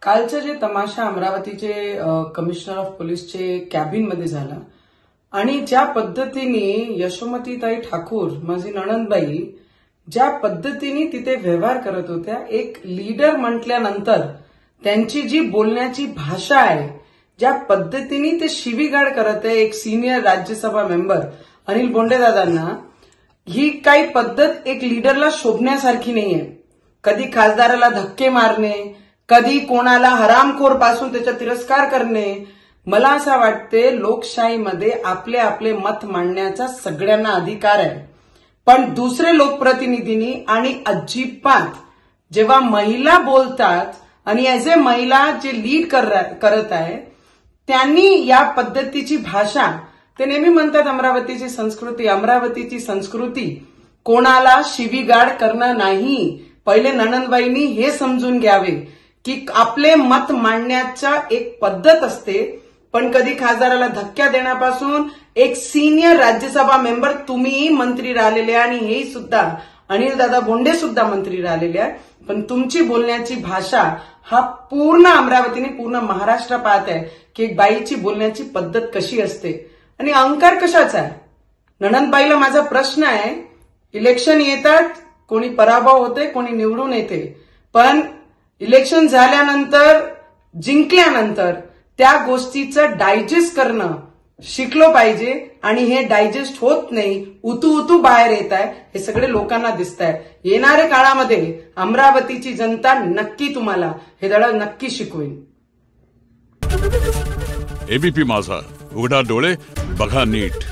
कालचं जे तमाशा अमरावतीचे कमिशनर ऑफ पोलीसचे कॅबिनमध्ये झाला आणि ज्या पद्धतीने यशोमतीताई ठाकूर माझी नणंदबाई ज्या पद्धतीने तिथे व्यवहार करत होत्या, एक लीडर म्हटल्यानंतर त्यांची जी बोलण्याची भाषा आहे, ज्या पद्धतीने ते शिवीगाळ करत आहे एक सिनियर राज्यसभा मेंबर अनिल बोंडेदादांना, ही काही पद्धत एक लीडरला शोभण्यासारखी नाहीये। कधी खासदाराला धक्के मारणे, कधी कोणाला हरामखोर पासून त्याचा तिरस्कार करणे। मला असं वाटते लोकशाहीमध्ये आपले आपले मत मांडण्याचा सगळ्यांना अधिकार आहे, पण दुसरे लोकप्रतिनिधींनी आणि अजिबात जेव्हा महिला बोलतात आणि ऍज ए महिला जे लीड करत आहे त्यांनी या पद्धतीची भाषा, ते नेहमी म्हणतात अमरावतीची संस्कृती कोणाला शिवीगाळ करणं नाही। पहिले नणंदबाईंनी हे समजून घ्यावे की आपले मत मांडण्याचा एक पद्धत असते, पण कधी खासदाराला धक्का देण्यापासून एक सिनियर राज्यसभा मेंबर, तुम्ही मंत्री राहिलेले आणि हे सुद्धा अनिल दादा बोंडे सुद्धा मंत्री राहिलेले आहे, पण तुमची बोलण्याची भाषा हा पूर्ण अमरावतीने पूर्ण महाराष्ट्र पाहत आहे की एक बाईची बोलण्याची पद्धत कशी असते आणि अहंकार कशाचा आहे। नणंदबाईला माझा प्रश्न आहे, इलेक्शन येतात, कोणी पराभव होते, कोणी निवडून येते, पण इलेक्शन झाल्यानंतर जिंकल्यानंतर त्या गोष्टीचं डायजेस्ट करणं शिकलो पाहिजे आणि हे डायजेस्ट होत नाही, उतू बाहेर येत आहे, हे सगळे लोकांना दिसत आहे। येणाऱ्या काळामध्ये अमरावतीची जनता नक्की तुम्हाला हे धडा नक्की शिकवेल। एबीपी माझा, उघडा डोळे बघा नीट।